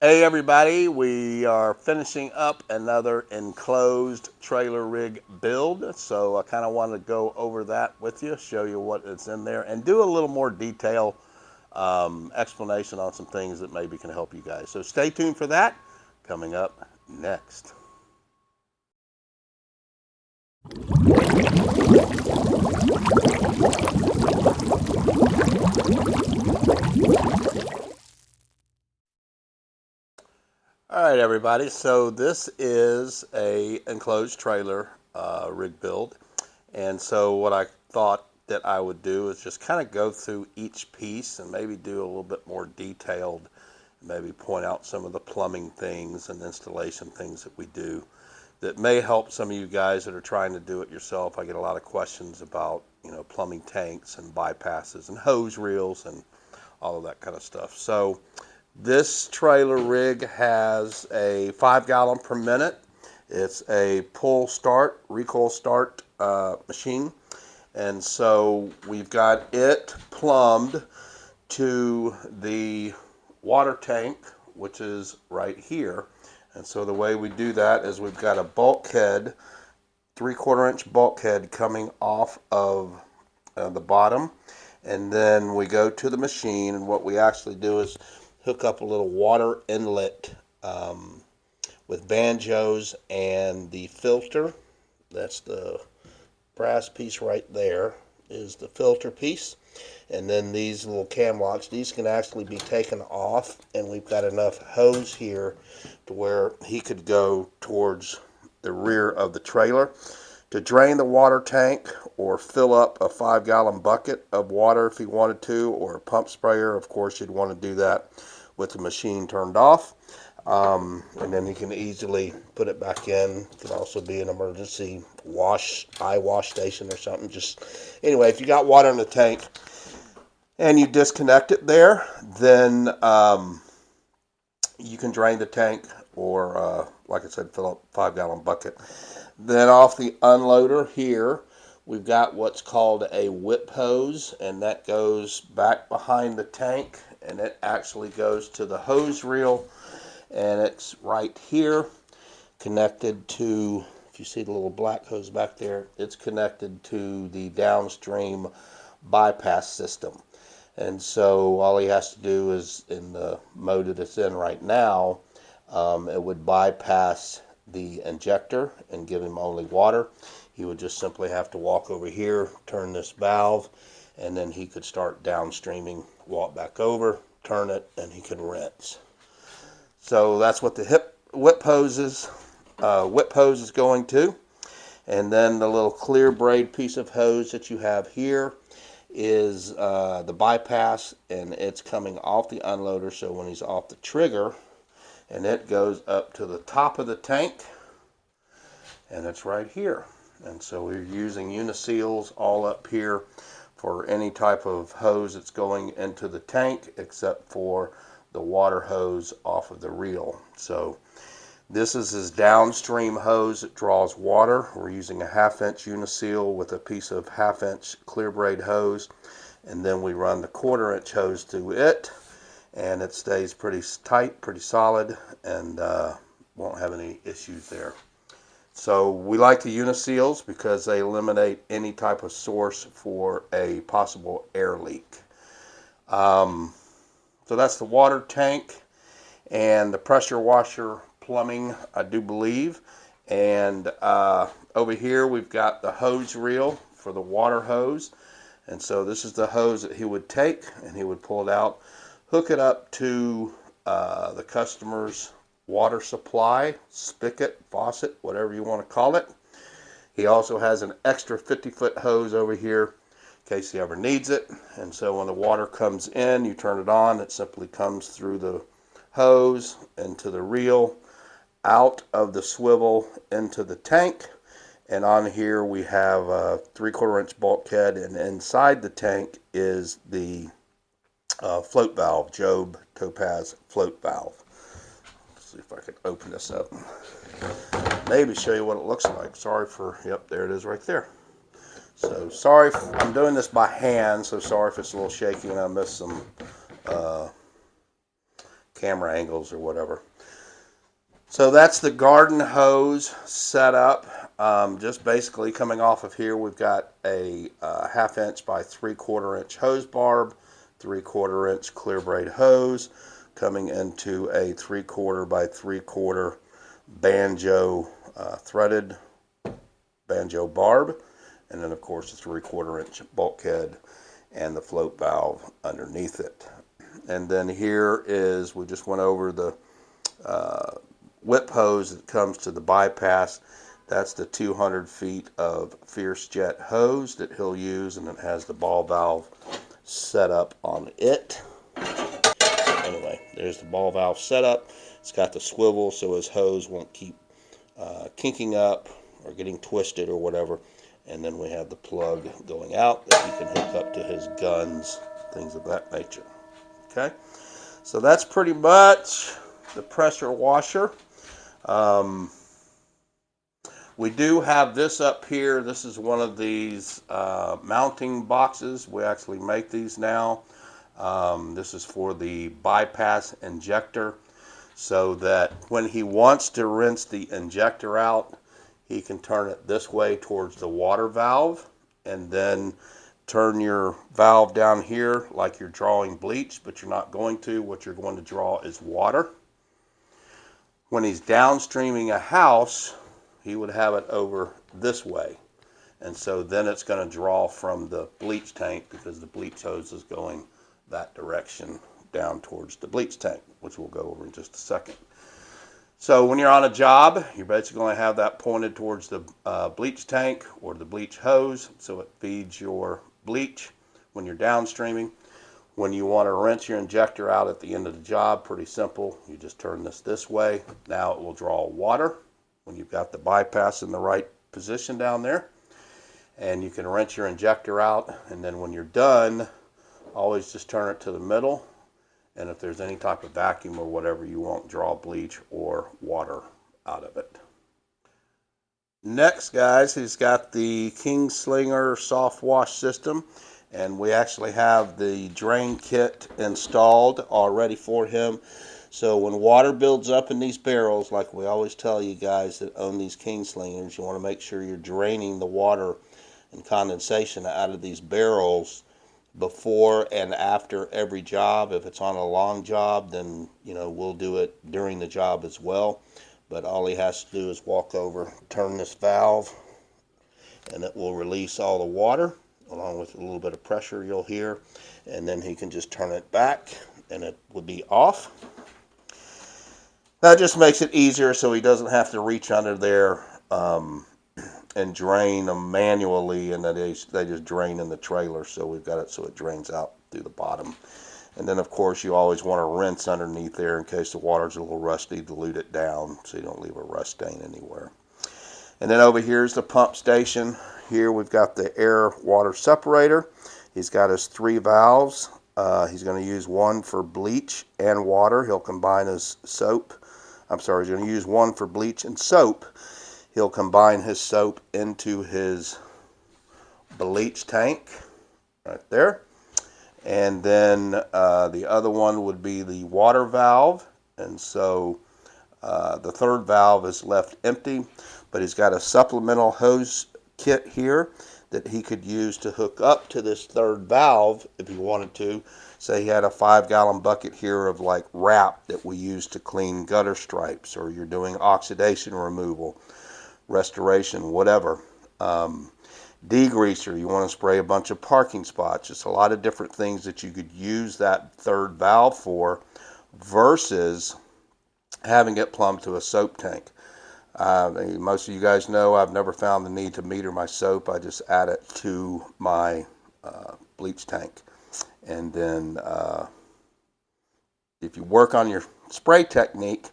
Hey everybody, we are finishing up another enclosed trailer rig build. So I kind of wanted to go over that with you, show you what is in there, and do a little more detail explanation on some things that maybe can help you guys. So stay tuned for that, coming up next. All right, everybody. So this is a enclosed trailer rig build, and so what I thought that I would do is just kind of go through each piece and maybe do a little bit more detailed, maybe point out some of the plumbing things and installation things that we do that may help some of you guys that are trying to do it yourself. I get a lot of questions about, plumbing tanks and bypasses and hose reels and all of that kind of stuff. So this trailer rig has a 5 gallon per minute. It's a pull start, recoil start machine. And so we've got it plumbed to the water tank, which is right here. And so the way we do that is we've got a bulkhead, 3/4 inch bulkhead coming off of the bottom. And then we go to the machine, and what we actually do is hook up a little water inlet with banjos and the filter. That's the brass piece right there is the filter piece. And then these little cam locks, these can actually be taken off, and we've got enough hose here to where he could go towards the rear of the trailer to drain the water tank or fill up a 5 gallon bucket of water if he wanted to, or a pump sprayer. Of course, you'd want to do that with the machine turned off. And then you can easily put it back in. It could also be an emergency eye wash station or something. Just anyway, if you got water in the tank and you disconnect it there, then you can drain the tank, or like I said, fill up a 5 gallon bucket. Then off the unloader here, we've got what's called a whip hose, and that goes back behind the tank, and it actually goes to the hose reel, and it's right here connected to, if you see the little black hose back there, it's connected to the downstream bypass system. And so all he has to do is, in the mode that it's in right now, it would bypass the injector and give him only water. He would just simply have to walk over here, turn this valve, and then he could start downstreaming, walk back over, turn it, and he can rinse. So that's what the whip hose is going to. And then the little clear braid piece of hose that you have here is the bypass, and it's coming off the unloader. So when he's off the trigger, and it goes up to the top of the tank, and it's right here. And so we're using uniseals all up here for any type of hose that's going into the tank, except for the water hose off of the reel. So this is his downstream hose that draws water. We're using a 1/2 inch uniseal with a piece of 1/2 inch clear braid hose, and then we run the 1/4 inch hose to it, and it stays pretty tight, pretty solid, and won't have any issues there. So we like the uniseals because they eliminate any type of source for a possible air leak. So that's the water tank and the pressure washer plumbing, I do believe. And over here we've got the hose reel for the water hose. And so this is the hose that he would take, and he would pull it out, hook it up to the customer's water supply, spigot, faucet, whatever you want to call it. He also has an extra 50-foot hose over here in case he ever needs it. And so when the water comes in, you turn it on, it simply comes through the hose into the reel, out of the swivel into the tank. And on here we have a 3/4 inch bulkhead, and inside the tank is the float valve, Job Topaz float valve. Let's see if I can open this up. Maybe show you what it looks like. Sorry for, yep, there it is right there. So sorry, I'm doing this by hand, so sorry if it's a little shaky and I missed some camera angles or whatever. So that's the garden hose set up. Just basically coming off of here, we've got a 1/2 inch by 3/4 inch hose barb, 3/4 inch clear braid hose, coming into a 3/4 by 3/4 banjo threaded banjo barb, and then of course the 3/4 inch bulkhead and the float valve underneath it. And then here is, we just went over the whip hose that comes to the bypass. That's the 200 feet of Fierce Jet hose that he'll use, and it has the ball valve set up on it. Anyway, there's the ball valve setup. It's got the swivel so his hose won't keep kinking up or getting twisted or whatever. And then we have the plug going out that he can hook up to his guns, things of that nature. Okay, so that's pretty much the pressure washer. We do have this up here. This is one of these mounting boxes. We actually make these now. This is for the bypass injector, so that when he wants to rinse the injector out, he can turn it this way towards the water valve, and then turn your valve down here like you're drawing bleach, but you're not going to. What you're going to draw is water. When he's downstreaming a house, he would have it over this way. And so then it's going to draw from the bleach tank, because the bleach hose is going that direction down towards the bleach tank, which we'll go over in just a second. So when you're on a job, you're basically going to have that pointed towards the bleach tank or the bleach hose, so it feeds your bleach when you're downstreaming. When you want to rinse your injector out at the end of the job, pretty simple. You just turn this way. Now it will draw water when you've got the bypass in the right position down there. And you can rinse your injector out, and then when you're done, always just turn it to the middle. And if there's any type of vacuum or whatever, you won't draw bleach or water out of it. Next, guys, he's got the Kingslinger soft wash system, and we actually have the drain kit installed already for him. So when water builds up in these barrels, like we always tell you guys that own these Kingslingers, you want to make sure you're draining the water and condensation out of these barrels before and after every job. If it's on a long job, then we'll do it during the job as well. But all he has to do is walk over, turn this valve, and it will release all the water along with a little bit of pressure you'll hear, and then he can just turn it back and it would be off. That just makes it easier so he doesn't have to reach under there and drain them manually, and that they just drain in the trailer. So we've got it so it drains out through the bottom. And then of course you always want to rinse underneath there in case the water's a little rusty, dilute it down so you don't leave a rust stain anywhere. And then over here is the pump station. Here we've got the air water separator. He's got his 3 valves. He's going to use one for bleach and water. He'll combine his soap. He's going to use one for bleach and soap. He'll combine his soap into his bleach tank right there. And then the other one would be the water valve. And so the 3rd valve is left empty, but he's got a supplemental hose kit here that he could use to hook up to this 3rd valve if he wanted to. Say he had a 5-gallon bucket here of like wrap that we use to clean gutter stripes, or you're doing oxidation removal, restoration, whatever. Degreaser, you want to spray a bunch of parking spots. Just a lot of different things that you could use that 3rd valve for, versus having it plumbed to a soap tank. Most of you guys know I've never found the need to meter my soap. I just add it to my bleach tank. And then if you work on your spray technique,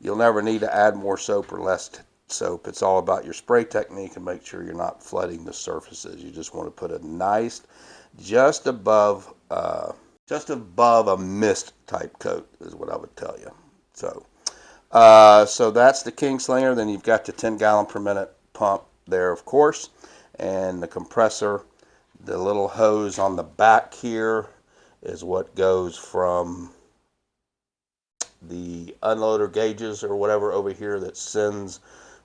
you'll never need to add more soap or less soap. It's all about your spray technique and make sure you're not flooding the surfaces. You just want to put a nice, just above a mist type coat is what I would tell you. So that's the Kingslinger. Then you've got the 10-gallon per minute pump there, of course, and the compressor. The little hose on the back here is what goes from the unloader gauges or whatever over here that sends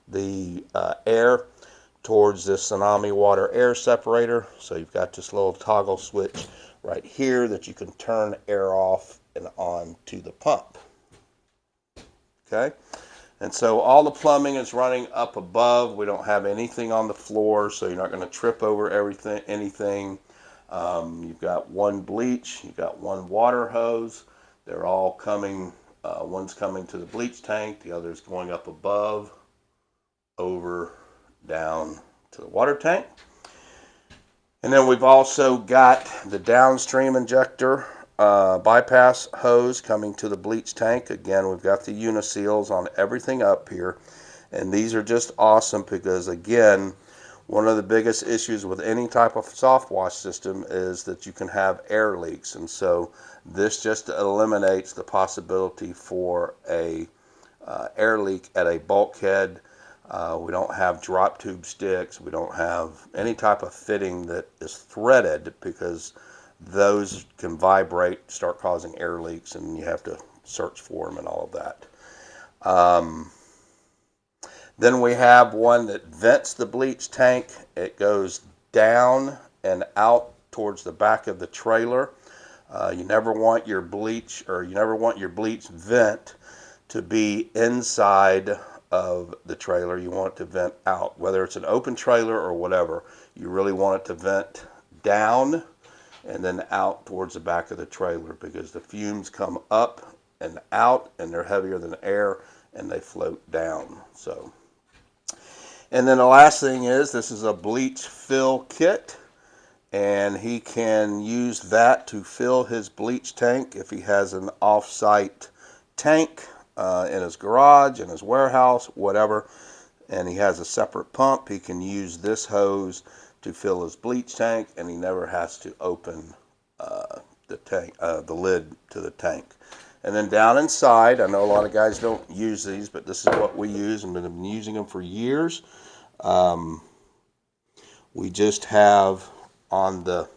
the air towards this tsunami water air separator. So you've got this little toggle switch right here that you can turn air off and on to the pump. Okay, and so all the plumbing is running up above. We don't have anything on the floor, so you're not going to trip over anything. You've got one bleach, you've got one water hose. They're all coming, one's coming to the bleach tank, the other's going up above, over, down to the water tank. And then we've also got the downstream injector bypass hose coming to the bleach tank. Again, we've got the uniseals on everything up here. And these are just awesome because, again, one of the biggest issues with any type of soft wash system is that you can have air leaks. And so this just eliminates the possibility for a air leak at a bulkhead. We don't have drop tube sticks. We don't have any type of fitting that is threaded because those can vibrate, start causing air leaks, and you have to search for them and all of that. Then we have one that vents the bleach tank. It goes down and out towards the back of the trailer. You never want your bleach vent to be inside of the trailer. You want it to vent out, whether it's an open trailer or whatever. You really want it to vent down and then out towards the back of the trailer because the fumes come up and out and they're heavier than air and they float down. So, and then the last thing is, this is a bleach fill kit, and he can use that to fill his bleach tank if he has an off-site tank in his garage, in his warehouse, whatever, and he has a separate pump. He can use this hose to fill his bleach tank, and he never has to open the lid to the tank. And then down inside, I know a lot of guys don't use these, but this is what we use, and we've been using them for years. We just have on the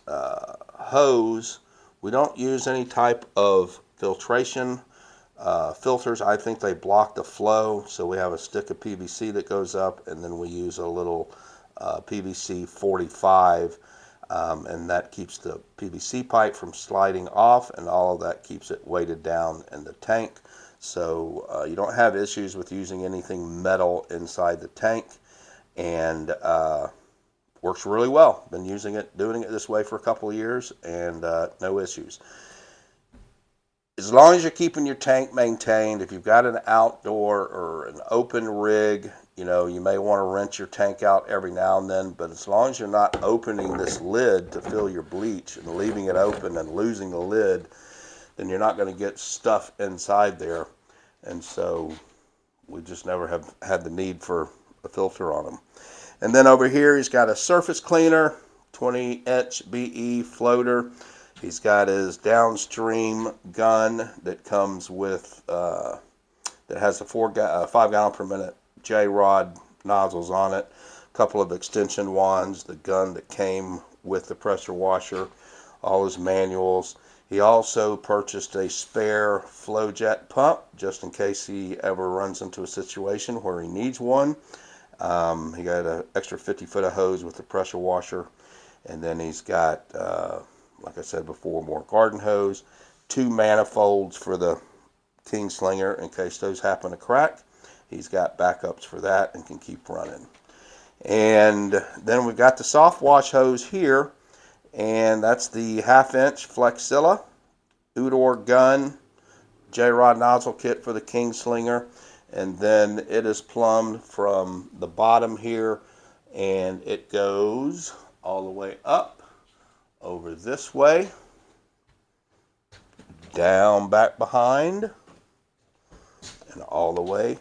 hose, we don't use any type of filtration filters. I think they block the flow, so we have a stick of PVC that goes up, and then we use a little PVC 45, and that keeps the PVC pipe from sliding off, and all of that keeps it weighted down in the tank. So you don't have issues with using anything metal inside the tank, and works really well. Been using it, doing it this way for a couple of years, and no issues. As long as you're keeping your tank maintained, if you've got an outdoor or an open rig, you know, you may want to rinse your tank out every now and then, but as long as you're not opening this lid to fill your bleach and leaving it open and losing the lid, then you're not going to get stuff inside there. And so we just never have had the need for a filter on them. And then over here, he's got a surface cleaner, 20-inch BE floater. He's got his downstream gun that comes with, that has a 5 gallon per minute J-rod nozzles on it, a couple of extension wands, the gun that came with the pressure washer, all his manuals. He also purchased a spare flow jet pump just in case he ever runs into a situation where he needs one. He got an extra 50 foot of hose with the pressure washer, and then he's got, like I said before, more garden hose, 2 manifolds for the Kingslinger in case those happen to crack. He's got backups for that and can keep running. And then we've got the soft wash hose here, and that's the 1/2 inch Flexilla Udor gun J-rod nozzle kit for the Kingslinger. And then it is plumbed from the bottom here, and it goes all the way up over this way, down back behind, and all the way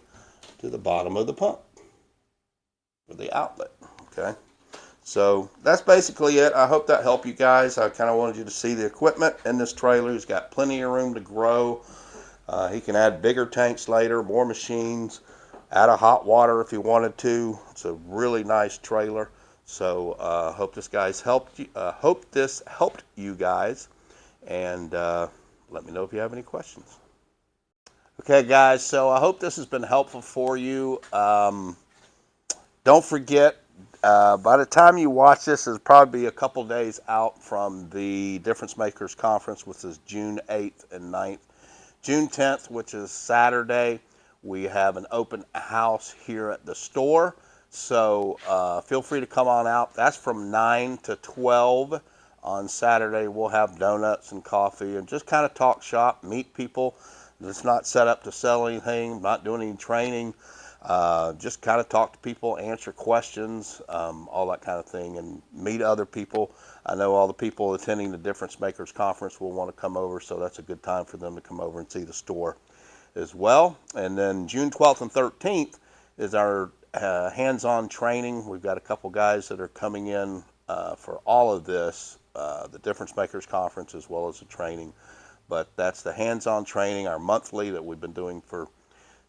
to the bottom of the pump for the outlet. Okay, so that's basically it. I hope that helped you guys. I kind of wanted you to see the equipment in this trailer. He's got plenty of room to grow. He can add bigger tanks later, more machines, add a hot water if he wanted to. It's a really nice trailer. So hope this helped you guys, and let me know if you have any questions. Okay, guys, so I hope this has been helpful for you. Don't forget, by the time you watch this, it'll probably be a couple days out from the Difference Makers Conference, which is June 8th and 9th. June 10th, which is Saturday, we have an open house here at the store. So feel free to come on out. That's from 9 to 12 on Saturday. We'll have donuts and coffee and just kind of talk shop, meet people. It's not set up to sell anything, not doing any training. Just kind of talk to people, answer questions, all that kind of thing, and meet other people. I know all the people attending the Difference Makers Conference will want to come over, so that's a good time for them to come over and see the store as well. And then June 12th and 13th is our hands-on training. We've got a couple guys that are coming in for all of this, the Difference Makers Conference as well as the training. But that's the hands-on training, our monthly that we've been doing for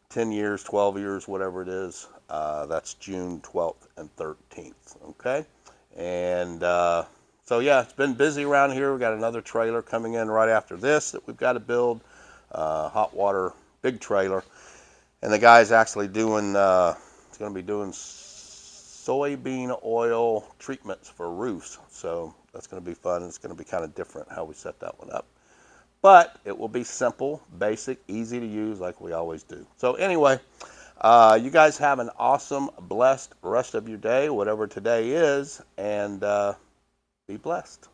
10 years, 12 years, whatever it is. That's June 12th and 13th, okay? And so, yeah, it's been busy around here. We've got another trailer coming in right after this that we've got to build, hot water, big trailer. And the guy's actually doing, he's going to be doing soybean oil treatments for roofs. So that's going to be fun. It's going to be kind of different how we set that one up. But it will be simple, basic, easy to use like we always do. So anyway, you guys have an awesome, blessed rest of your day, whatever today is, and be blessed.